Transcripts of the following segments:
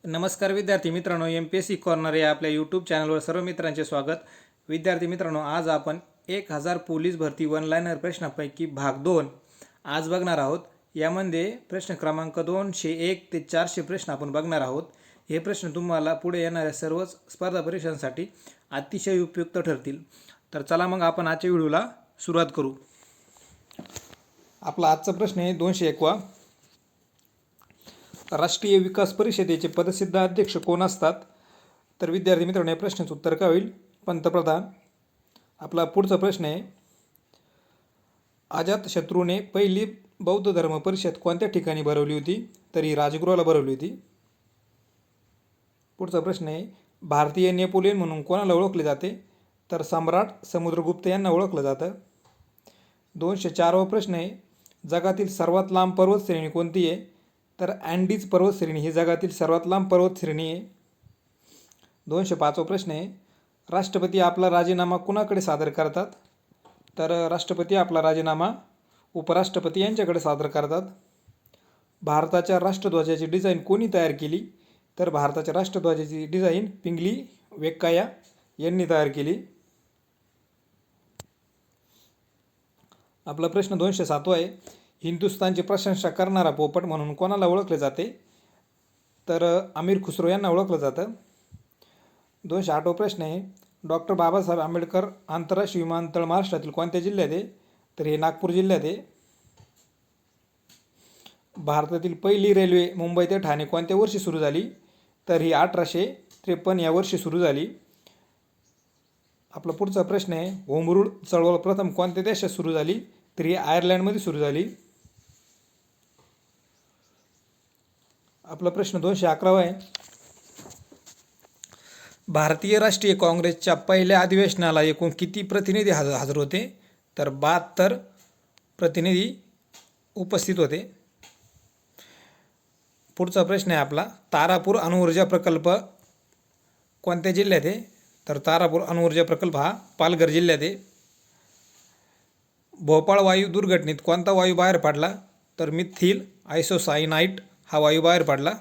नमस्कार विद्यार्थी मित्रांनो, MPSC कॉर्नर या आपल्या यूट्यूब चॅनलवर सर्व मित्रांचे स्वागत. विद्यार्थी मित्रांनो, आज आपण 1000 पोलीस भरती वन लाईनर प्रश्नापैकी भाग 2 आज बघणार आहोत. यामध्ये प्रश्न क्रमांक 201 ते 400 प्रश्न आपण बघणार आहोत. हे प्रश्न तुम्हाला पुढे येणाऱ्या सर्वच स्पर्धा परीक्षांसाठी अतिशय उपयुक्त ठरतील. तर चला मग आपण आजच्या व्हिडिओला सुरुवात करू. आपला आजचा प्रश्न आहे 201. राष्ट्रीय विकास परिषदेचे पदसिद्ध अध्यक्ष कोण असतात? तर विद्यार्थी मित्रांनो, या प्रश्नाचं उत्तर काय होईल? पंतप्रधान. आपला पुढचा प्रश्न आहे, अजातशत्रूने पहिली बौद्ध धर्म परिषद कोणत्या ठिकाणी भरवली होती? तर ही राजगृहाला भरवली होती. पुढचा प्रश्न आहे, भारतीय नेपोलियन म्हणून कोणाला ओळखले जाते? तर सम्राट समुद्रगुप्त यांना ओळखलं जातं. 204वा प्रश्न आहे, जगातील सर्वात लांब पर्वतश्रेणी कोणती आहे? तर अँडीज पर्वतश्रेणी ही जगातील सर्वात लांब पर्वतश्रेणी आहे. 205वा प्रश्न आहे, राष्ट्रपती आपला राजीनामा कुणाकडे सादर करतात? तर राष्ट्रपती आपला राजीनामा उपराष्ट्रपती यांच्याकडे सादर करतात. भारताच्या राष्ट्रध्वजाची डिझाईन कोणी तयार केली? तर भारताच्या राष्ट्रध्वजाची डिझाईन पिंगली वेंकय्या यांनी तयार केली. आपला प्रश्न 207वा आहे, हिंदुस्थानची प्रशंसा करणारा पोपट म्हणून कोणाला ओळखले जाते? तर अमीर खुसरो यांना ओळखलं जातं. 208वा प्रश्न आहे, डॉक्टर बाबासाहेब आंबेडकर आंतरराष्ट्रीय विमानतळ महाराष्ट्रातील कोणत्या जिल्ह्यात आहे? तर हे नागपूर जिल्ह्यात आहे. भारतातील पहिली रेल्वे मुंबई ते ठाणे कोणत्या वर्षी सुरू झाली? तर ही 1853 या वर्षी सुरू झाली. आपला पुढचा प्रश्न आहे, होम रूल चळवळ प्रथम कोणत्या देशात सुरू झाली? तर ही आयर्लंडमध्ये सुरू झाली. आपला प्रश्न 211वा आहे, भारतीय राष्ट्रीय काँग्रेसच्या पहिल्या अधिवेशनाला एकूण किती प्रतिनिधी हजर होते? तर 72 प्रतिनिधी उपस्थित होते. पुढचा प्रश्न आहे आपला, तारापूर अणुऊर्जा प्रकल्प कोणत्या जिल्ह्यात आहे? तर तारापूर अणुऊर्जा प्रकल्प हा पालघर जिल्ह्यात आहे. भोपाळ वायू दुर्घटनेत कोणता वायू बाहेर पडला? तर मिथिल आयसोसायनाइट हा वायू बाहेर पडला.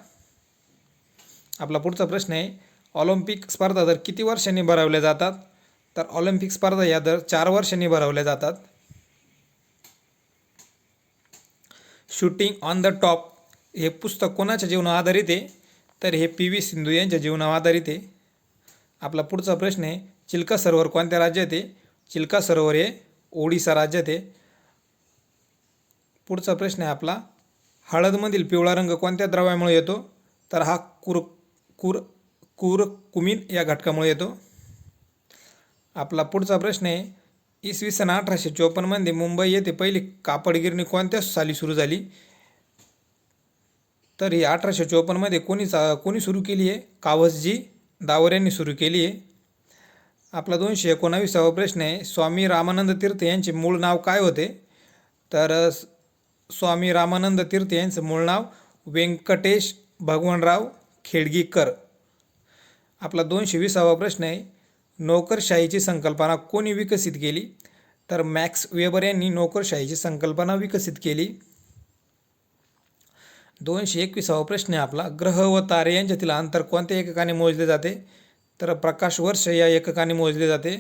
आपला पुढचा प्रश्न आहे, ऑलिम्पिक स्पर्धा दर किती वर्षांनी भरवल्या जातात? तर ऑलिम्पिक स्पर्धा या दर 4 वर्षांनी भरवल्या जातात. शूटिंग ऑन द टॉप हे पुस्तक कोणाच्या जीवनावर आधारित आहे? तर हे PV सिंधू यांच्या जीवनावर आधारित आहे. आपला पुढचा प्रश्न आहे, चिल्का सरोवर कोणत्या राज्यात आहे? चिल्का सरोवर हे ओडिसा राज्यात आहे. पुढचा प्रश्न आहे आपला, हळदमधील पिवळा रंग कोणत्या द्रव्यामुळे येतो? तर हा कुरकुमीन या घटकामुळे येतो. आपला पुढचा प्रश्न आहे, इसवी सन 1854मध्ये मुंबई येथे पहिली कापड गिरणी कोणत्या साली सुरू झाली? तर ही 1854मध्ये कोणी सुरू केली आहे? कावसजी दावर यांनी सुरू केली आहे. आपला 219वा प्रश्न आहे, स्वामी रामानंद तीर्थ यांचे मूळ नाव काय होते? तर स्वामी रामानंद तीर्थ यांचं मूळ नाव व्यंकटेश भगवानराव खेडगीकर. आपला 220वा प्रश्न आहे, नोकरशाहीची संकल्पना कोणी विकसित केली? तर मॅक्स वेबर यांनी नोकरशाहीची संकल्पना विकसित केली. 221वा प्रश्न आहे आपला, ग्रह व तारे यांच्यातील अंतर कोणत्या एककाने मोजले जाते? तर प्रकाश वर्ष या एककाने मोजले जाते.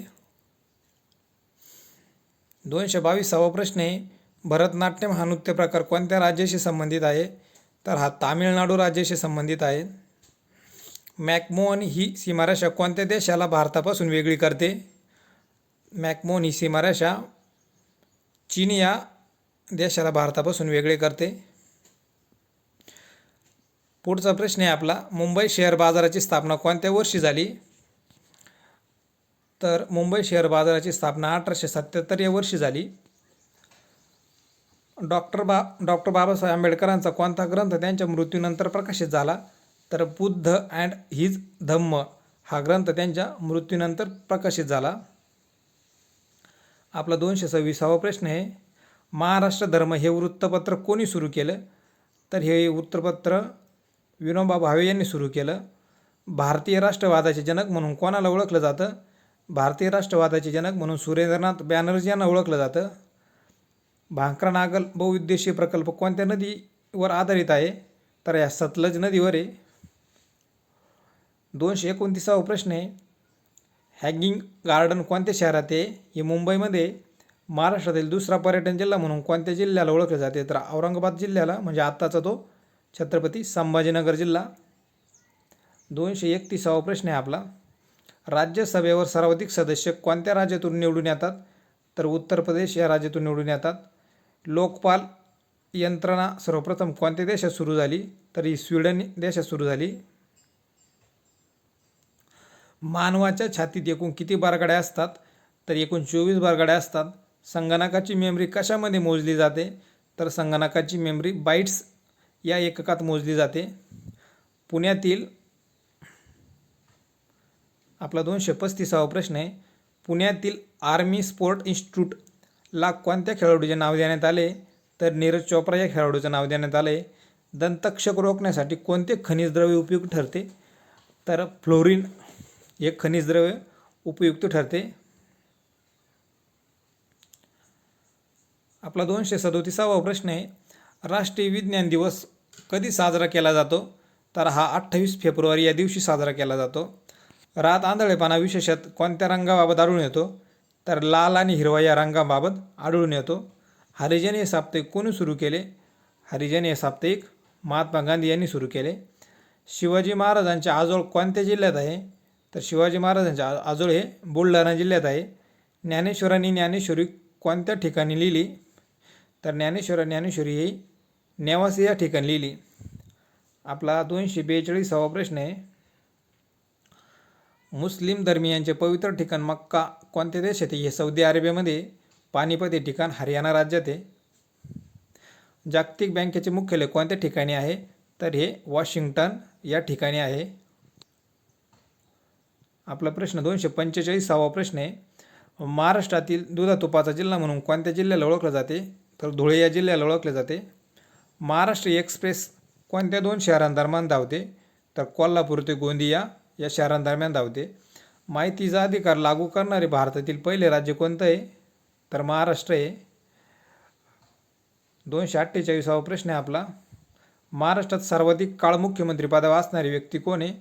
222वा प्रश्न आहे, भरतनाट्यम हा नृत्य प्रकार कोणत्या राज्याशी संबंधित आहे? तर हा तामिळनाडू राज्याशी संबंधित आहे. मॅकमोहन ही सीमारेषा कोणत्या देशाला भारतापासून वेगळी करते? मॅकमोहन ही सीमारेषा चीन या देशाला भारतापासून वेगळे करते. पुढचा प्रश्न आहे आपला, मुंबई शेअर बाजाराची स्थापना कोणत्या वर्षी झाली? तर मुंबई शेअर बाजाराची स्थापना 1877 या वर्षी झाली. डॉक्टर बाबासाहेब आंबेडकरांचा कोणता ग्रंथ त्यांच्या मृत्यूनंतर प्रकाशित झाला? तर बुद्ध अँड हिज धम्म हा ग्रंथ त्यांच्या मृत्यूनंतर प्रकाशित झाला. आपला 226वा प्रश्न आहे, महाराष्ट्र धर्म हे वृत्तपत्र कोणी सुरू केलं? तर हे वृत्तपत्र विनोबा भावे यांनी सुरू केलं. भारतीय राष्ट्रवादाचे जनक म्हणून कोणाला ओळखलं जातं? भारतीय राष्ट्रवादाचे जनक म्हणून सुरेंद्रनाथ बॅनर्जी यांना ओळखलं जातं. भांकरा नागल बहुउद्देशीय प्रकल्प कोणत्या नदीवर आधारित आहे? तर या सतलज नदीवर आहे. 229वा प्रश्न आहे, हँगिंग गार्डन कोणत्या शहरात आहे? हे मुंबईमध्ये. महाराष्ट्रातील दुसरा पर्यटन जिल्हा म्हणून कोणत्या जिल्ह्याला ओळखले जाते? तर औरंगाबाद जिल्ह्याला, म्हणजे आत्ताचा तो छत्रपती संभाजीनगर जिल्हा. 231वा प्रश्न आहे आपला, राज्यसभेवर सर्वाधिक सदस्य कोणत्या राज्यातून निवडून येतात? तर उत्तर प्रदेश या राज्यातून निवडून येतात. लोकपाल यंत्रणा सर्वप्रथम कोणत्या देशात सुरू झाली? तर ही स्वीडन देशात सुरू झाली. मानवाच्या छातीत एकूण किती बारकाड्या असतात? तर एकूण 24 बारकाड्या असतात. संगणकाची मेमरी कशामध्ये मोजली जाते? तर संगणकाची मेमरी बाईट्स या एककात मोजली जाते. पुण्यातील आपला 235वा प्रश्न आहे, पुण्यातील आर्मी स्पोर्ट इन्स्टिट्यूटला कोणत्या खेळाडूचे नाव देण्यात आले? तर नीरज चोप्रा या खेळाडूचे नाव देण्यात आले. दंतक्षक रोखण्यासाठी कोणते खनिज द्रव्य उपयुक्त ठरते? तर फ्लोरीन एक खनिज द्रव्य उपयुक्त ठरते. आपला 237वा प्रश्न आहे, राष्ट्रीय विज्ञान दिवस कधी साजरा केला जातो? तर हा 28 फेब्रुवारी या दिवशी साजरा केला जातो. रात आंधळेपणा विशेषतः कोणत्या रंगाबाबत आढळून येतो? तर लाल आणि हिरवा या रंगाबाबत आढळून येतो. हरिजन हे साप्ताहिक कोणी सुरू केले? हरिजन हे साप्ताहिक महात्मा गांधी यांनी सुरू केले. शिवाजी महाराजांचे आजोळ कोणत्या जिल्ह्यात आहे? तर शिवाजी महाराजांचे आजोळ हे बुलढाणा जिल्ह्यात आहे. ज्ञानेश्वरांनी ज्ञानेश्वरी कोणत्या ठिकाणी लिहिली? तर ज्ञानेश्वरी ही नेवासे या ठिकाणी लिहिली. आपला 242वा प्रश्न आहे, मुस्लिम धर्मियांचे पवित्र ठिकाण मक्का कोणत्या देशात आहे? हे सौदी अरेबियामध्ये. पानिपत हे ठिकाण हरियाणा राज्यात आहे. जागतिक बँकेचे मुख्यालय कोणत्या ठिकाणी आहे? तर हे वॉशिंग्टन या ठिकाणी आहे. आपला प्रश्न 245वा प्रश्न आहे, महाराष्ट्रातील दुधातुपाचा जिल्हा म्हणून कोणत्या जिल्ह्याला ओळखले जाते? तर धुळे या जिल्ह्याला ओळखले जाते. महाराष्ट्र एक्सप्रेस कोणत्या 2 शहरांदरम्यान धावते? तर कोल्हापूर ते गोंदिया या शहरांदरम्यान धावते. माहितीचा अधिकार लागू करणारे भारतातील पहिले राज्य कोणतं आहे? तर महाराष्ट्र आहे. 248वा प्रश्न आहे आपला, महाराष्ट्रात सर्वाधिक काळ मुख्यमंत्री पदावर असणारी व्यक्ती कोण आहे?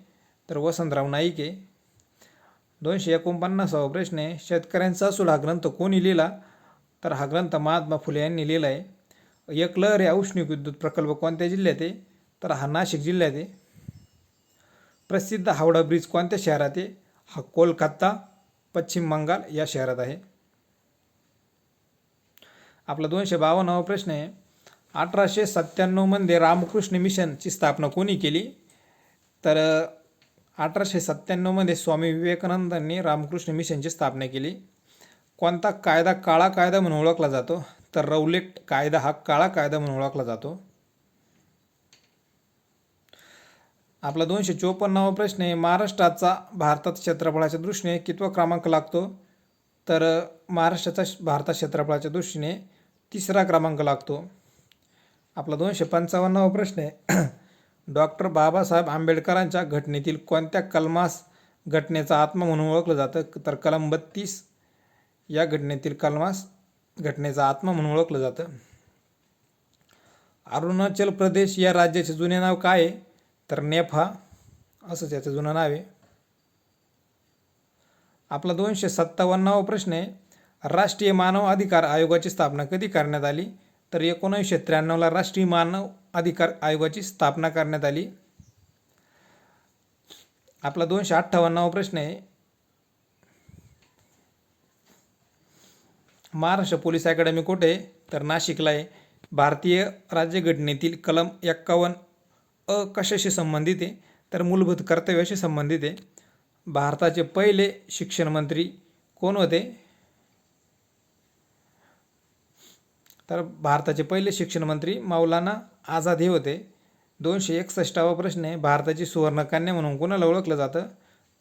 तर वसंतराव नाईक आहे. 249वा प्रश्न आहे, शेतकऱ्यांचा असूल हा ग्रंथ कोणी लिहिला? तर हा ग्रंथ महात्मा फुले यांनी लिहिला आहे. एकलहर या औष्णिक विद्युत प्रकल्प कोणत्या जिल्ह्यात आहे? तर हा नाशिक जिल्ह्यात आहे. प्रसिद्ध हावडा ब्रिज कोणत्या शहरात आहे? हा कोलकाता पश्चिम बंगाल या शहरात आहे. आपला 252वा प्रश्न आहे, 1897 मध्ये रामकृष्ण मिशनची स्थापना कोणी केली? तर 1897 मध्ये स्वामी विवेकानंदांनी रामकृष्ण मिशनची स्थापना केली. कोणता कायदा काळा कायदा म्हणून ओळखला जातो? तर रौलेट कायदा हा काळा कायदा म्हणून ओळखला जातो. आपला 254वा प्रश्न आहे, महाराष्ट्राचा भारतात क्षेत्रफळाच्या दृष्टीने कितवा क्रमांक लागतो? तर महाराष्ट्राचा भारतात क्षेत्रफळाच्या दृष्टीने 3रा क्रमांक लागतो. आपला 255वा प्रश्न आहे, डॉक्टर बाबासाहेब आंबेडकरांच्या घटनेतील कोणत्या कलमास घटनेचा आत्मा म्हणून ओळखलं जातं? तर कलम 32 या घटनेतील कलमास घटनेचा आत्मा म्हणून ओळखलं जातं. अरुणाचल प्रदेश या राज्याचे जुने नाव काय आहे? तर नेपा असंच याचं जुनं नाव आहे. आपला 257वा प्रश्न आहे, राष्ट्रीय मानव अधिकार आयोगाची स्थापना कधी करण्यात आली? तर 1993ला राष्ट्रीय मानव अधिकार आयोगाची स्थापना करण्यात आली. आपला 258वा प्रश्न आहे, महाराष्ट्र पोलीस अकॅडमी कुठे आहे? तर नाशिकला आहे. भारतीय राज्यघटनेतील कलम 51 कशाशी संबंधित आहे? तर मूलभूत कर्तव्याशी संबंधित आहे. भारताचे पहिले शिक्षण मंत्री कोण होते? तर भारताचे पहिले शिक्षण मंत्री मौलाना आझाद हे होते. 261वा प्रश्न आहे, भारताची सुवर्णकन्या म्हणून कोणाला ओळखलं जातं?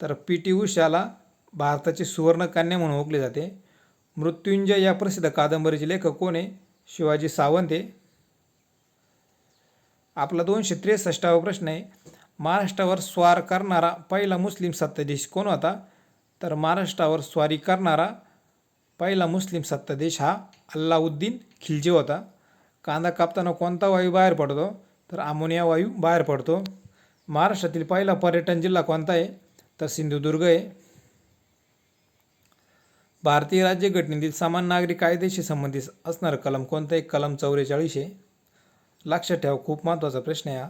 तर पी.टी. उषाला भारताची सुवर्णकन्या म्हणून ओळखले जाते. मृत्युंजय या प्रसिद्ध कादंबरीचे लेखक कोण आहे? शिवाजी सावंत आहे. आपला 263वा प्रश्न आहे, महाराष्ट्रावर स्वार करणारा पहिला मुस्लिम सत्ताधीश कोण होता? तर महाराष्ट्रावर स्वारी करणारा पहिला मुस्लिम सत्ताधीश हा अल्लाउद्दीन खिलजी होता. कांदा कापताना कोणता वायू बाहेर पडतो? तर अमोनिया वायू बाहेर पडतो. महाराष्ट्रातील पहिला पर्यटन जिल्हा कोणता आहे? तर सिंधुदुर्ग आहे. भारतीय राज्यघटनेतील समान नागरी कायद्याशी संबंधित असणारं कलम कोणतं आहे? कलम 44 आहे. लक्षात ठेवा, खूप महत्त्वाचा प्रश्न आहे हा.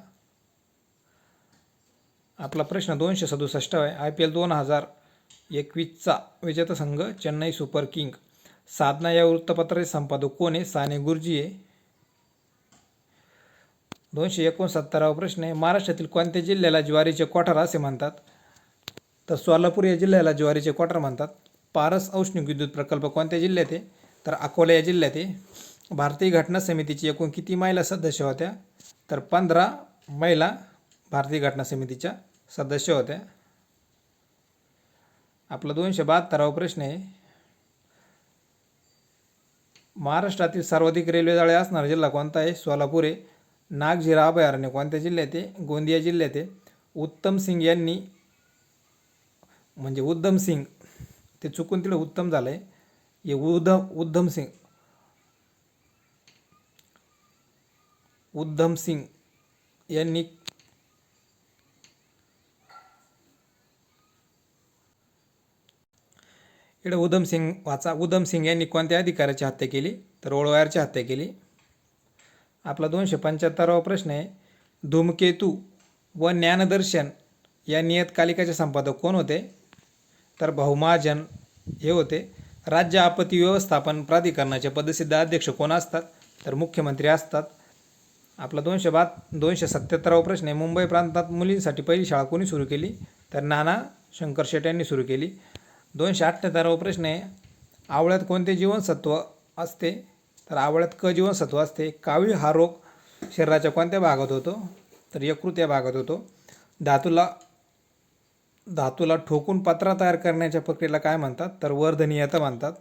आपला प्रश्न 267 आहे. IPL 2021चा विजेता संघ चेन्नई सुपर किंग. साधना या वृत्तपत्राचे संपादक कोण आहे? साने गुरुजी आहे. 269वा प्रश्न आहे. महाराष्ट्रातील कोणत्या जिल्ह्याला ज्वारीचे कोठार असे म्हणतात? तर सोलापूर या जिल्ह्याला ज्वारीचे कोठार म्हणतात. पारस औष्णिक विद्युत प्रकल्प कोणत्या जिल्ह्यात आहे? तर अकोला या जिल्ह्यात आहे. भारतीय घटना समितीची एकूण किती महिला सदस्य होत्या? तर 15 महिला भारतीय घटना समितीच्या सदस्य होत्या. आपला 272वा प्रश्न आहे. महाराष्ट्रातील सर्वाधिक रेल्वे जाळे असणारा जिल्हा कोणता आहे? सोलापूर आहे. नागझिरा अभयारण्य कोणत्या जिल्ह्यात आहे? गोंदिया जिल्ह्यात आहे. उत्तम सिंग यांनी म्हणजे उद्धम सिंग, ते चुकून तिकडे उत्तम झालं आहे, हे उद्धम सिंग यांनी इकडे उद्धम सिंग यांनी कोणत्या अधिकाऱ्याची हत्या केली? तर ओळवायरची हत्या केली. आपला 275वा प्रश्न आहे. धूमकेतू व ज्ञानदर्शन या नियतकालिकाचे संपादक कोण होते? तर भाऊ महाजन हे होते. राज्य आपत्ती व्यवस्थापन प्राधिकरणाचे पदसिद्ध अध्यक्ष कोण असतात? तर मुख्यमंत्री असतात. आपला 277वा प्रश्न आहे. मुंबई प्रांतात मुलींसाठी पहिली शाळा कोणी सुरू केली? तर नाना शंकरशेट यांनी सुरू केली. 278वा प्रश्न आहे. आवळ्यात कोणते जीवनसत्व असते? तर आवळ्यात क जीवनसत्व असते. कावीळ हा रोग शरीराच्या कोणत्या भागात होतो? तर यकृत या भागात होतो. धातूला ठोकून पत्रा तयार करण्याच्या प्रक्रियेला काय म्हणतात? तर वर्धनीयता म्हणतात.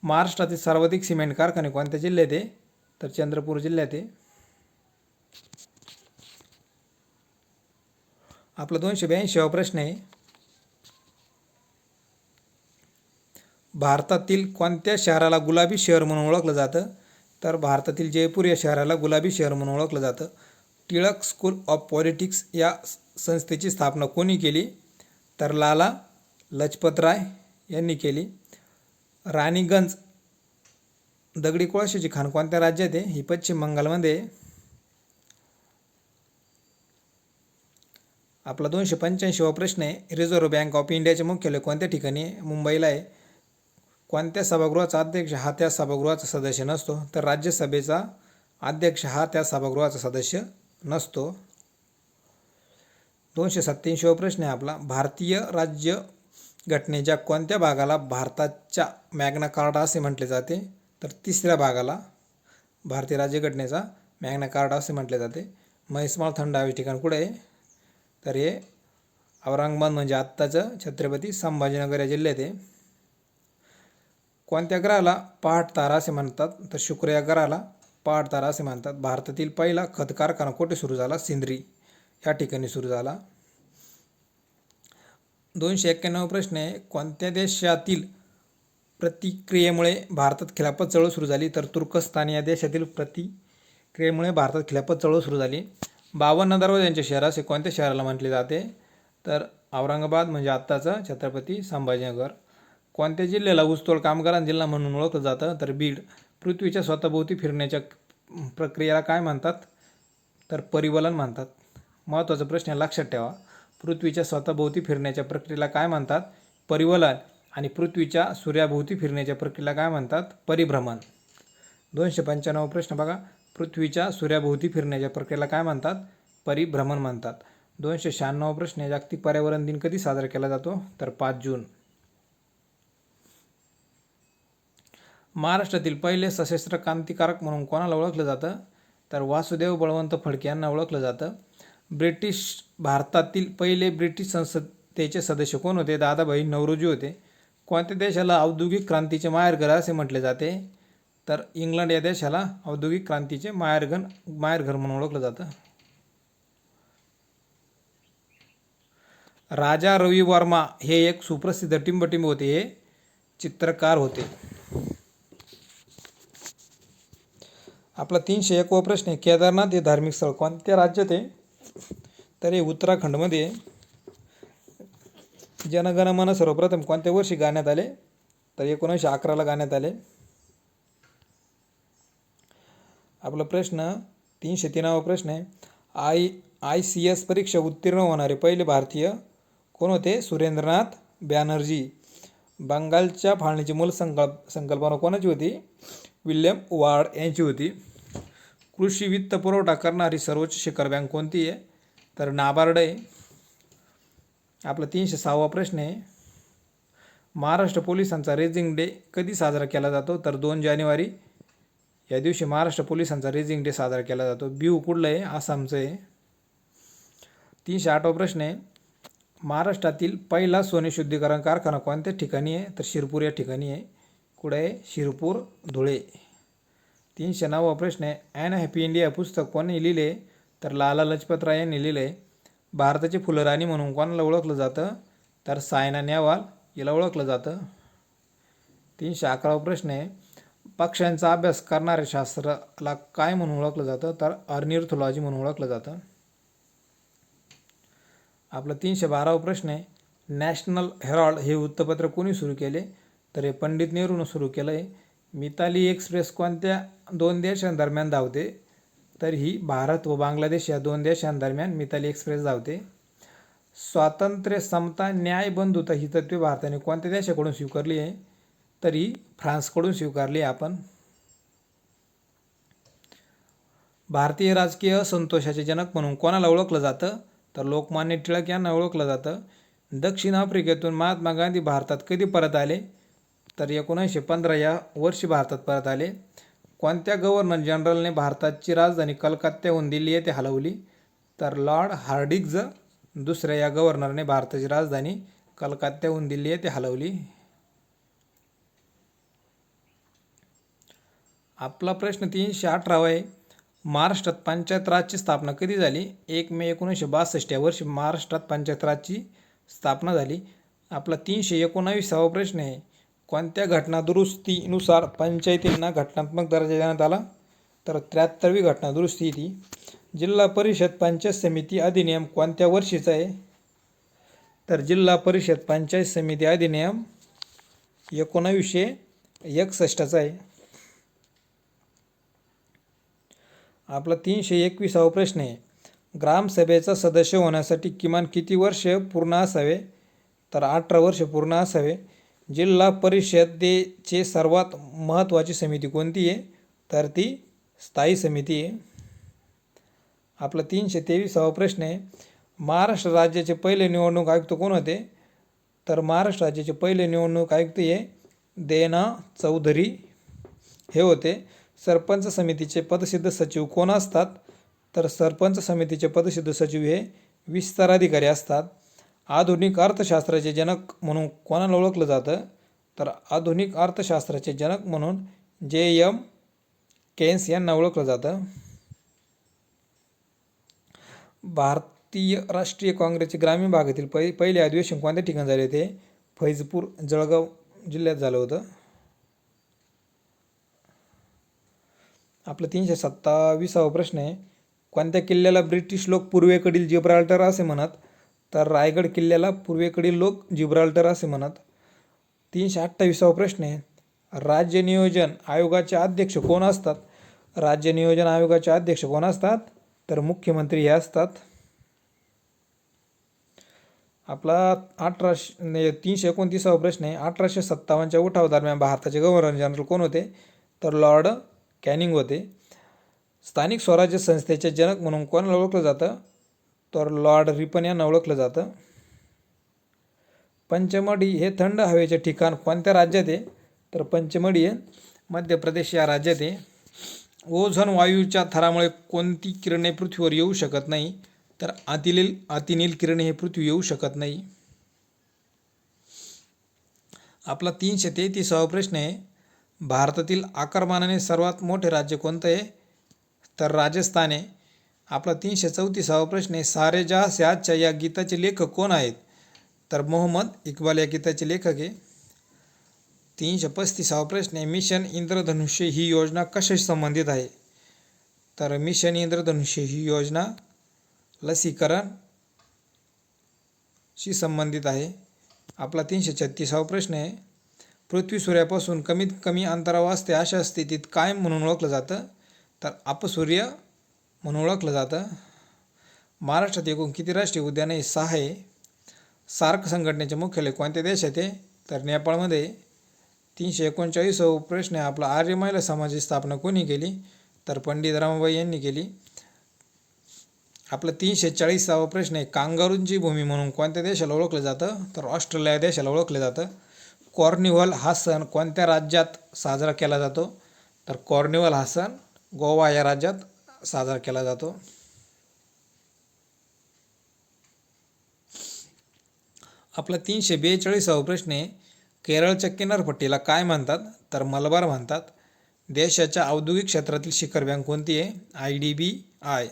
महाराष्ट्रातील सर्वाधिक सिमेंट कारखाने कोणत्या जिल्ह्यात आहे? तर चंद्रपूर जिल्ह्यात आहे. आपला 282वा प्रश्न आहे. भारतातील कोणत्या शहराला गुलाबी शहर म्हणून ओळखलं जातं? तर भारतातील जयपूर या शहराला गुलाबी शहर म्हणून ओळखलं जातं. टिळक स्कूल ऑफ पॉलिटिक्स या संस्थेची स्थापना कोणी केली? तर लाला लजपतराय यांनी केली. राणीगंज दगडी कोळशाची खाण कोणत्या राज्यात आहे? ही पश्चिम बंगालमध्ये आहे. आपला 285वा प्रश्न आहे. रिझर्व्ह बँक ऑफ इंडियाचे मुख्यालय कोणत्या ठिकाणी आहे? मुंबईला आहे. कोणत्या सभागृहाचा अध्यक्ष हा त्या सभागृहाचा सदस्य नसतो? तर राज्यसभेचा अध्यक्ष हा त्या सभागृहाचा सदस्य नसतो. 287वा प्रश्न आहे आपला. भारतीय राज्य घटनेच्या कोणत्या भागाला भारताच्या मॅग्ना कार्टा असे म्हटले जाते? तर 3ऱ्या भागाला भारतीय राज्यघटनेचा मॅग्ना कार्टा असे म्हटले जाते. म्हैसमाळ थंड हवेचे ठिकाण कुठे आहे? तर हे औरंगाबाद म्हणजे आत्ताचं छत्रपती संभाजीनगर या जिल्ह्यात आहे. कोणत्या ग्रहाला पहाट तारा असे म्हणतात? तर शुक्र या ग्रहाला पहाट तारा असे म्हणतात. भारतातील पहिला खत कारखाना कुठे सुरू झाला? सिंद्री या ठिकाणी सुरू झाला. 291वा प्रश्न आहे. कोणत्या देशातील प्रतिक्रियेमुळे भारतात खिलाफत चळवळ सुरू झाली? तर तुर्कस्तान या देशातील प्रतिक्रियेमुळे भारतात खिलाफत चळवळ सुरू झाली. 52 दरवाज्यांचे शहर असे कोणत्या शहराला म्हटले जाते? तर औरंगाबाद म्हणजे आत्ताचा छत्रपती संभाजीनगर. कोणत्या जिल्ह्याला ऊसतोड कामगारांचा जिल्हा म्हणून ओळखलं जातं? तर बीड. पृथ्वीच्या स्वतःभोवती फिरण्याच्या प्रक्रियेला काय म्हणतात? तर परिवलन म्हणतात. महत्त्वाचा प्रश्न लक्षात ठेवा. पृथ्वीच्या स्वतःभोवती फिरण्याच्या प्रक्रियेला काय म्हणतात? परिवलन. आणि पृथ्वीच्या सूर्याभोवती फिरण्याच्या प्रक्रियेला काय म्हणतात? परिभ्रमण. 295वा प्रश्न बघा. पृथ्वीच्या सूर्याभोवती फिरण्याच्या प्रक्रियेला काय म्हणतात? परिभ्रमण म्हणतात. 296वा प्रश्न. जागतिक पर्यावरण दिन कधी साजरा केला जातो? तर 5 जून. महाराष्ट्रातील पहिले सशस्त्र क्रांतिकारक म्हणून कोणाला ओळखलं जातं? तर वासुदेव बळवंत फडके यांना ओळखलं जातं. भारतातील पहिले ब्रिटिश संसदेचे सदस्य कोण होते? दादाभाई नौरोजी होते. कोणत्या देशाला औद्योगिक क्रांतीचे माहेरघर असे म्हटले जाते? तर इंग्लंड या देशाला औद्योगिक क्रांतीचे माहेरघर म्हणून ओळखलं जातं. राजा रवी वर्मा हे एक सुप्रसिद्ध टिंबटिंब होते. हे चित्रकार होते. आपला 301वा प्रश्न आहे. केदारनाथ हे धार्मिक स्थळ कोणत्या राज्यात आहे? तर हे उत्तराखंडमध्ये आहे. जनगण मन सर्वप्रथम कोणत्या वर्षी गाण्यात आले? तर 1911ला गाण्यात आले. आपला प्रश्न 303वा प्रश्न आहे, ICS परीक्षा उत्तीर्ण होणारे पहिले भारतीय कोण होते? सुरेंद्रनाथ बॅनर्जी. बंगालच्या फाळणीची मूल संकल्पना कोणाची होती? विल्यम वार्ड यांची होती. कृषी वित्त पुरवठा करणारी सर्वोच्च शिखर बँक कोणती आहे? तर नाबार्ड आहे. आपला 306वा प्रश्न आहे, महाराष्ट्र पोलिसांचा रेझिंग डे कधी साजरा केला जातो? तर 2 जानेवारी या दिवशी महाराष्ट्र पोलिसांचा रेझिंग डे साजरा केला जातो. बिहू कुठलं आहे? आसामचं आहे. 308वा प्रश्न आहे, महाराष्ट्रातील पहिला सोने शुद्धीकरण कारखाना कोणत्या ठिकाणी आहे? तर शिरपूर या ठिकाणी आहे. कुठे आहे? शिरपूर, धुळे. 309वा प्रश्न आहे, ॲन हॅपी इंडिया पुस्तक कोणी लिहिले? तर लाला लजपत राय यांनी लिहिले. भारताची फुलराणी म्हणून कोणाला ओळखलं जातं? तर सायना नेहवाल याला ओळखलं जातं. 311वा प्रश्न आहे, पक्ष्यांचा अभ्यास करणाऱ्या शास्त्राला काय म्हणून ओळखलं जातं? तर ऑर्निथॉलॉजी म्हणून ओळखलं जातं. आपला 312वा प्रश्न आहे, नॅशनल हेराल्ड हे वृत्तपत्र कोणी सुरू केले? तर हे पंडित नेहरूनं सुरू केलं आहे. मिताली एक्सप्रेस कोणत्या 2 देशांदरम्यान धावते? तर ही भारत व बांगलादेश या 2 देशांदरम्यान मिताली एक्सप्रेस धावते. स्वातंत्र्य, समता, न्याय, बंधुता ही तत्त्वे भारताने कोणत्या देशाकडून स्वीकारली आहे? तर ही फ्रान्सकडून स्वीकारली आहे. आपण भारतीय राजकीय असंतोषाचे जनक म्हणून कोणाला ओळखलं जातं? तर लोकमान्य टिळक यांना ओळखलं जातं. दक्षिण आफ्रिकेतून महात्मा गांधी भारतात कधी परत आले? तर 1915 या वर्षी भारतात परत आले. कोणत्या गव्हर्नर जनरलने भारताची राजधानी कलकत्त्याहून दिल्ली येथे हलवली? तर लॉर्ड हार्डिंग्ज दुसऱ्या या गव्हर्नरने भारताची राजधानी कलकत्त्याहून दिल्ली येथे हलवली. आपला प्रश्न 318 आहे, महाराष्ट्रात पंचायत राजची स्थापना कधी झाली? 1 मे 1962 या वर्षी महाराष्ट्रात पंचायत राजची स्थापना झाली. आपला 319वा प्रश्न आहे, कोणत्या घटना दुरुस्तीनुसार पंचायतींना घटनात्मक दर्जा देण्यात आला? तर 73वी घटना दुरुस्ती ती. जिल्हा परिषद पंचायत समिती अधिनियम कोणत्या वर्षीचा आहे? तर जिल्हा परिषद पंचायत समिती अधिनियम 1961चा आहे. आपला 321वा प्रश्न आहे, ग्रामसभेचा सदस्य होण्यासाठी किमान किती वर्ष पूर्ण असावे? तर 18 वर्ष पूर्ण असावे. जिल्हा परिषदेचे सर्वात महत्त्वाची समिती कोणती आहे? तर ती स्थायी समिती आहे. आपला 323वा प्रश्न आहे, महाराष्ट्र राज्याचे पहिले निवडणूक आयुक्त कोण होते? तर महाराष्ट्र राज्याचे पहिले निवडणूक आयुक्त हे देना चौधरी हे होते. सरपंच समितीचे पदसिद्ध सचिव कोण असतात? तर सरपंच समितीचे पदसिद्ध सचिव हे विस्तार अधिकारी असतात. आधुनिक अर्थशास्त्राचे जनक म्हणून कोणाला ओळखलं जातं? तर आधुनिक अर्थशास्त्राचे जनक म्हणून J.M. केन्स यांना ओळखलं जातं. भारतीय राष्ट्रीय काँग्रेसचे ग्रामीण भागातील पहिले अधिवेशन कोणत्या ठिकाणी झाले होते? फैजपूर, जळगाव जिल्ह्यात झालं होतं. आपला 327वा प्रश्न आहे, कोणत्या किल्ल्याला ब्रिटिश लोक पूर्वेकडील जिब्राल्टर असे म्हणत? तर रायगड किल्ल्याला पूर्वेकडील लोक जिब्राल्टर असे म्हणत. 328वा प्रश्न आहे, राज्य नियोजन आयोगाचे अध्यक्ष कोण असतात? राज्य नियोजन आयोगाचे अध्यक्ष कोण असतात? तर मुख्यमंत्री हे असतात. आपला 329वा प्रश्न आहे, 1857च्या उठावादरम्यान भारताचे गव्हर्नर जनरल कोण होते? तर लॉर्ड कॅनिंग होते. स्थानिक स्वराज्य संस्थेचे जनक म्हणून कोणाला ओळखलं जातं? तर लॉर्ड रिपन यांना ओळखलं जातं. पंचमढी हे थंड हवेचे ठिकाण कोणत्या राज्यात आहे? तर पंचमढी हे मध्य प्रदेश या राज्यात आहे. ओझोन वायूच्या थरामुळे कोणती किरणे पृथ्वीवर येऊ शकत नाही? तर अतिनील किरणे हे पृथ्वी येऊ शकत नाही. आपला 333वा प्रश्न आहे, भारतातील आकारमानाने सर्वात मोठे राज्य कोणतं आहे? तर राजस्थान आहे. आपला 334वा प्रश्न आहे, सारे जहां से अच्छा या गीताचे लेखक कोण आहेत? तर मोहम्मद इक्बाल या गीताचे लेखक आहे. 335वा प्रश्न आहे, मिशन इंद्रधनुष्य ही योजना कशाशी संबंधित आहे? तर मिशन इंद्रधनुष्य ही योजना लसीकरण, शी संबंधित आहे. आपला 336वा प्रश्न आहे, पृथ्वी सूर्यापासून कमीत कमी अंतरावर असते अशा स्थितीत काय म्हणून ओळखलं जातं? तर अपसूर्य म्हणून ओळखलं जातं. महाराष्ट्रात एकूण किती राष्ट्रीय उद्याने? 6 आहे. सार्क संघटनेचे मुख्यालय कोणत्या देशात आहे? तर नेपाळमध्ये. 339वा प्रश्न आहे आपला, आर्य महिला समाजाची स्थापना कोणी केली? तर पंडित रमाबाई यांनी केली. आपला 340वा प्रश्न आहे, कांगारूंची भूमी म्हणून कोणत्या देशाला ओळखलं जातं? तर ऑस्ट्रेलिया देशाला ओळखलं जातं. कॉर्निव्हल हा सण कोणत्या राज्यात साजरा केला जातो? तर कॉर्निव्हल हा सण गोवा या राज्यात साजरा केला जातो. आपला 342वा प्रश्न आहे, केरळच्या किनारपट्टीला काय म्हणतात? तर मलबार म्हणतात. देशाच्या औद्योगिक क्षेत्रातील शिखर बँक कोणती आहे? IDBI.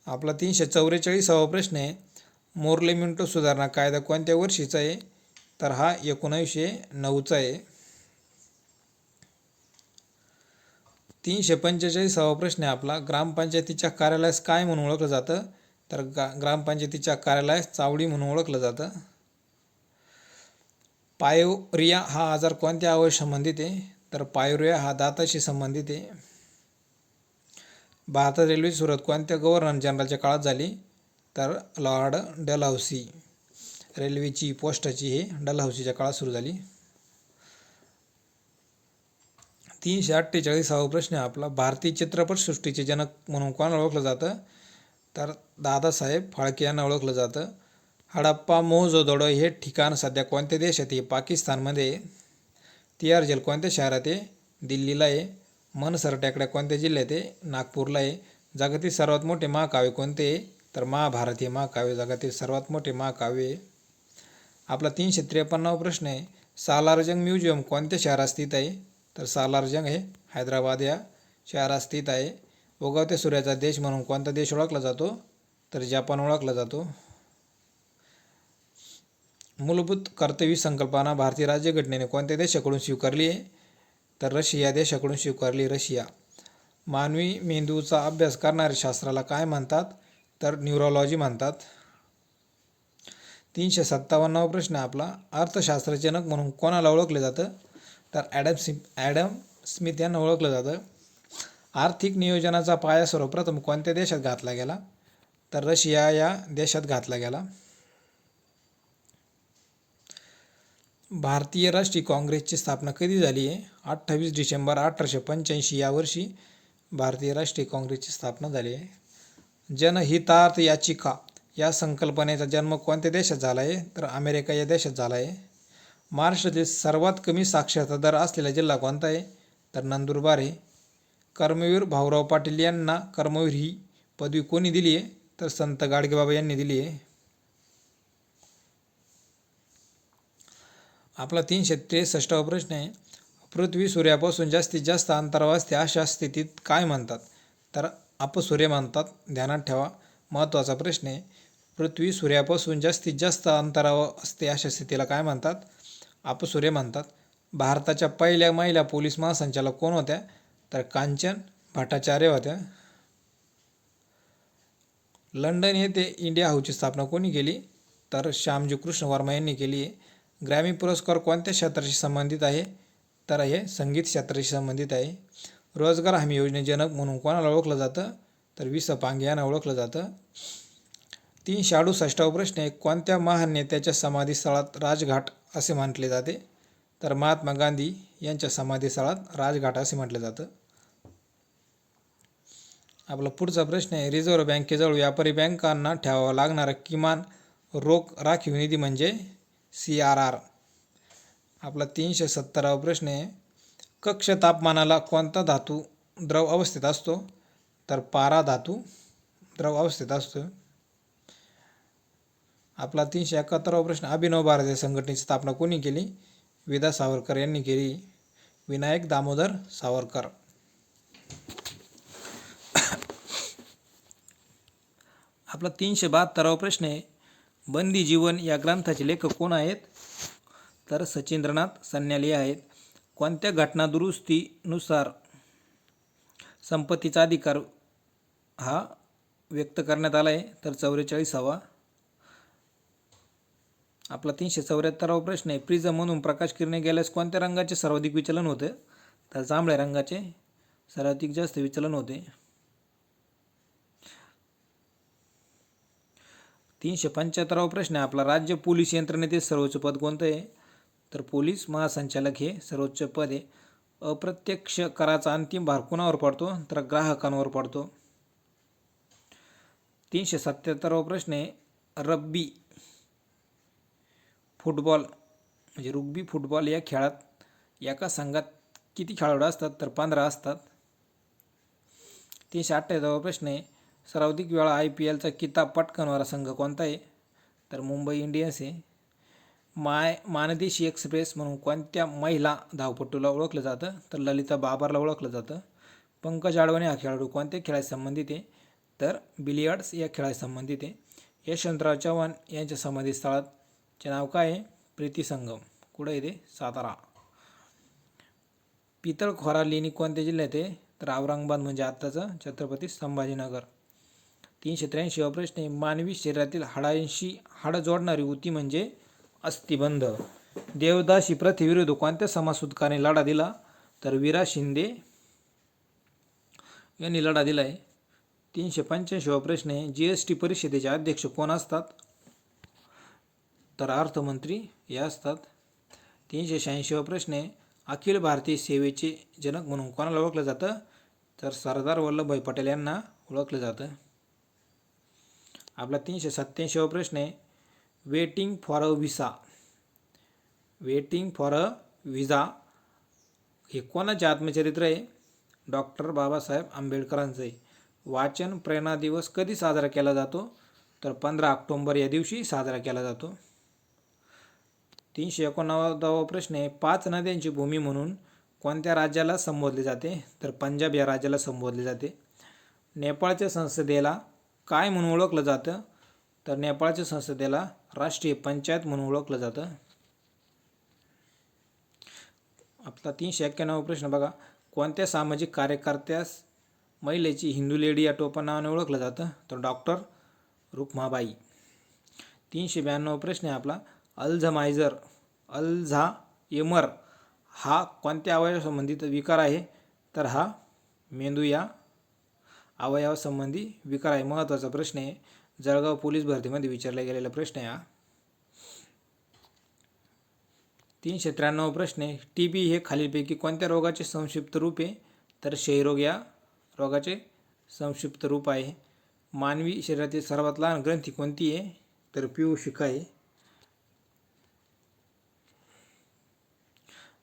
आपला 344वा प्रश्न आहे, मोर्ले मिंटो सुधारणा कायदा कोणत्या वर्षीचा आहे? तर हा 1909चा आहे. 345वा प्रश्न आहे आपला, ग्रामपंचायतीच्या कार्यालयास काय म्हणून ओळखलं जातं? तर ग्रामपंचायतीच्या कार्यालयास चावडी म्हणून ओळखलं जातं. पायोरिया हा आजार कोणत्या अवयवाशी संबंधित आहे? तर पायोरिया हा दाताशी संबंधित आहे. भारतात रेल्वेची सुरुवात कोणत्या गव्हर्नर जनरलच्या काळात झाली? तर लॉर्ड डलहौसी. रेल्वेची पोस्टाची हे डलहौसीच्या काळात सुरू झाली. 348वा प्रश्न आहे आपला, भारतीय चित्रपटसृष्टीचे जनक म्हणून कोणाला ओळखलं जातं? तर दादासाहेब फाळके यांना ओळखलं जातं. हडप्पा मोहंजोदडो हे ठिकाण सध्या कोणत्या देशात आहे? पाकिस्तानमध्ये. तिहार जेल कोणत्या शहरात आहे? दिल्लीला आहे. मनसर टेकड्या कोणत्या जिल्ह्यात आहे? नागपूरला आहे. जगातील सर्वात मोठे महाकाव्य कोणते आहे? तर महाभारत हे महाकाव्य जगातील सर्वात मोठे महाकाव्य आहे. आपला 353वा प्रश्न आहे, सालारजंग म्युझियम कोणत्या शहरात स्थित आहे? तर सालारजंग हे हैदराबाद या शहरात स्थित आहे. उगवत्या सूर्याचा देश म्हणून कोणता देश ओळखला जातो? तर जपान ओळखला जातो. मूलभूत कर्तव्य संकल्पना भारतीय राज्यघटनेने कोणत्या देशाकडून स्वीकारली आहे? तर रशिया देशाकडून स्वीकारली. रशिया. मानवी मेंदूचा अभ्यास करणाऱ्या शास्त्राला काय म्हणतात? तर न्यूरोलॉजी म्हणतात. 357वा प्रश्न आपला, अर्थशास्त्राचे जनक म्हणून कोणाला ओळखले जातं? तर ॲडम स्मिथ यांना ओळखलं जातं. आर्थिक नियोजनाचा पाया सर्वप्रथम कोणत्या देशात घातला गेला? तर रशिया या देशात घातला गेला. भारतीय राष्ट्रीय काँग्रेसची स्थापना कधी झाली आहे? 28 डिसेंबर 1885 या वर्षी भारतीय राष्ट्रीय काँग्रेसची स्थापना झाली आहे. जनहितार्थ याचिका या संकल्पनेचा जन्म कोणत्या देशात झाला आहे? तर अमेरिका या देशात झाला आहे. महाराष्ट्रातील सर्वात कमी साक्षरता दर असलेला जिल्हा कोणता आहे? तर नंदुरबार आहे. कर्मवीर भाऊराव पाटील यांना कर्मवीर ही पदवी कोणी दिली आहे? तर संत गाडगेबाबा यांनी दिली आहे. आपला 363वा प्रश्न आहे, पृथ्वी सूर्यापासून जास्तीत जास्त अंतरावर असते अशा स्थितीत काय म्हणतात? तर अपसूर्य म्हणतात. ध्यानात ठेवा, महत्त्वाचा प्रश्न आहे. पृथ्वी सूर्यापासून जास्तीत जास्त अंतरावर असते अशा स्थितीला काय म्हणतात? अपसूर्य म्हणतात. भारताच्या पहिल्या महिला पोलीस महासंचालक कोण होत्या? तर कांचन भट्टाचार्य होत्या. लंडन येथे इंडिया हाऊसची स्थापना कोणी केली? तर श्यामजी कृष्ण वर्मा यांनी केली आहे. ग्रॅमी पुरस्कार कोणत्या क्षेत्राशी संबंधित आहे? तर हे संगीत क्षेत्राशी संबंधित आहे. रोजगार हमी योजने जनक म्हणून कोणाला ओळखलं जातं? तर वि. स. पांगे यांना ओळखलं जातं. 368वा प्रश्न आहे, कोणत्या महान नेत्याच्या समाधीस्थळात राजघाट असे म्हटले जाते? तर महात्मा गांधी यांच्या समाधीस्थळात राजघाट असे म्हटले जातं. आपला पुढचा प्रश्न आहे, रिझर्व्ह बँकेजवळ व्यापारी बँकांना ठेवावा लागणारा किमान रोख राखीव निधी म्हणजे CRR. आपला 370वा प्रश्न आहे, कक्ष तापमानाला कोणता धातू द्रव अवस्थेत असतो? तर पारा धातू द्रव अवस्थेत असतो. आपला 371वा प्रश्न, अभिनव भारतीय संघटनेची स्थापना कोणी केली? विदा सावरकर यांनी केली. विनायक दामोदर सावरकर. आपला 372वा प्रश्न आहे, बंदी जीवन या ग्रंथाचे लेखक कोण आहेत? तर सचिंद्रनाथ सन्याली आहेत. कोणत्या घटना दुरुस्तीनुसार संपत्तीचा अधिकार हा व्यक्त करण्यात आला आहे? तर 44वा. आपला 374वा प्रश्न आहे, प्रिझम मधून प्रकाश किरणे गेल्यास कोणत्या रंगाचे सर्वाधिक विचलन होते? तर जांभळ्या रंगाचे सर्वाधिक जास्त विचलन होते. 375वा प्रश्न आहे आपला, राज्य पोलीस यंत्रणेतील सर्वोच्च पद कोणतं आहे? तर पोलीस महासंचालक हे सर्वोच्च पद आहे. अप्रत्यक्ष कराचा अंतिम भार कोणावर पडतो? तर ग्राहकांवर पडतो. 377वा प्रश्न आहे, रग्बी फुटबॉल म्हणजे रुग्बी फुटबॉल या खेळात एका संघात किती खेळाडू असतात? तर 15 असतात. 378वा प्रश्न आहे, सर्वाधिक वेळा IPLचा किताब पटकावणारा संघ कोणता आहे? तर मुंबई इंडियन्स आहे. मानदेशी एक्सप्रेस म्हणून कोणत्या महिला धावपटूला ओळखलं जातं? तर ललिता बाबरला ओळखलं जातं. पंकज अडवाणी हा खेळाडू कोणत्या खेळाशी संबंधित आहे? तर बिलियर्ड्स या खेळाशी संबंधित आहे. यशवंतराव चव्हाण यांच्या समाधी स्थळाचे नाव काय आहे? प्रीती संगम. कुठं आहे ते? सातारा. पितळखोरा लेणी कोणत्या जिल्ह्यात आहे? तर औरंगाबाद म्हणजे आत्ताचं छत्रपती संभाजीनगर. 383वा प्रश्न आहे, मानवी शरीरातील हाडांशी हाडं जोडणारी उती म्हणजे अस्थिबंध. देवदासी प्रथेविरुद्ध कोणत्या समाजसुधारकाने लढा दिला? तर विरा शिंदे यांनी लढा दिला आहे. 385वा प्रश्न आहे, GST परिषदेचे अध्यक्ष कोण असतात? तर अर्थमंत्री हे असतात. 386वा प्रश्न आहे, अखिल भारतीय सेवेचे जनक म्हणून कोणाला ओळखलं जातं? तर सरदार वल्लभभाई पटेल यांना ओळखलं जातं. आपला 387वा प्रश्न आहे, वेटिंग फॉर अ व्हिसा हे कोणाचे आत्मचरित्र आहे? डॉक्टर बाबासाहेब आंबेडकरांचं आहे. वाचन प्रेरणा दिवस कधी साजरा केला जातो? तर 15 ऑक्टोबर या दिवशी साजरा केला जातो. 389वा प्रश्न आहे, 5 नद्यांची भूमी म्हणून कोणत्या राज्याला संबोधले जाते? तर पंजाब या राज्याला संबोधले जाते. नेपाळच्या संसदेला काय म्हणून ओळखलं जातं? तर नेपाळच्या संसदेला राष्ट्रीय पंचायत म्हणून ओळखलं जातं. आपला 391वा प्रश्न बघा, कोणत्या सामाजिक कार्यकर्त्यास महिलेची हिंदू लेडी या टोपण नावाने ओळखलं जातं? तर डॉक्टर रुक्माबाई. 392वा प्रश्न आहे आपला, अल्झायमर हा कोणत्या अवयवासंबंधित विकार आहे? तर हा मेंदू या अवयवासंबंधी विकार आहे. महत्त्वाचा प्रश्न आहे, जळगाव पोलीस भरतीमध्ये विचारला गेलेला प्रश्न आहे हा. 393वा प्रश्न आहे, TB हे खालीलपैकी कोणत्या रोगाचे संक्षिप्त रूप आहे? तर क्षयरोग या रोगाचे संक्षिप्त रूप आहे. मानवी शरीरातील सर्वात लहान ग्रंथी कोणती आहे? तर पीयूषिका आहे.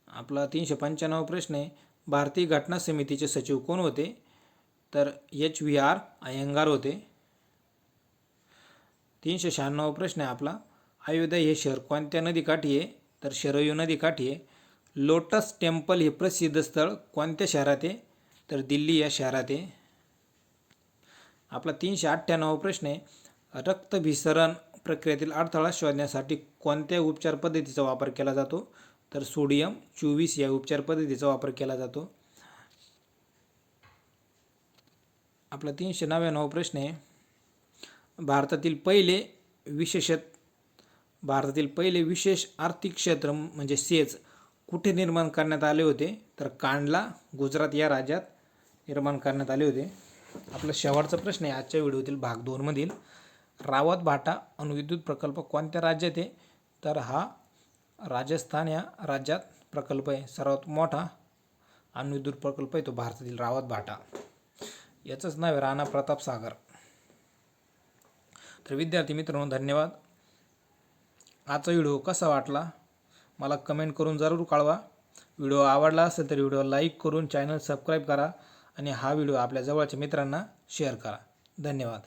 आपला 395वा प्रश्न आहे, भारतीय घटना समितीचे सचिव कोण होते? तर HVR अय्यंगार होते. 396वा प्रश्न आहे आपला, अयोध्या हे शहर कोणत्या नदीकाठी आहे? तर शरयू नदीकाठी आहे. लोटस टेम्पल हे प्रसिद्ध स्थळ कोणत्या शहरात आहे? तर दिल्ली या शहरात आहे. आपला 398वा प्रश्न आहे, रक्तभिसरण प्रक्रियेतील अडथळा शोधण्यासाठी कोणत्या उपचार पद्धतीचा वापर केला जातो? तर सोडियम 24 या उपचार पद्धतीचा वापर केला जातो. आपला 399वा प्रश्न आहे, भारतातील पहिले विशेष आर्थिक क्षेत्र म्हणजे सेज कुठे निर्माण करण्यात आले होते? तर कांडला गुजरात या राज्यात निर्माण करण्यात आले होते. आपला शेवटचा प्रश्न आहे आजच्या व्हिडिओतील भाग 2 मधील, रावत भाटा अणुविद्युत प्रकल्प कोणत्या राज्यात आहे? तर हा राजस्थान या राज्यात प्रकल्प आहे. सर्वात मोठा अणुविद्युत प्रकल्प आहे तो भारतातील रावत भाटा. याचंच नाव आहे राणा प्रताप सागर. तर विद्यार्थी मित्रांनो, धन्यवाद. आजचा व्हिडिओ कसा वाटला मला कमेंट करून जरूर कळवा. व्हिडिओ आवडला असेल तर व्हिडिओ लाईक करून चॅनल सबस्क्राईब करा आणि हा व्हिडिओ आपल्या जवळच्या मित्रांना शेअर करा. धन्यवाद.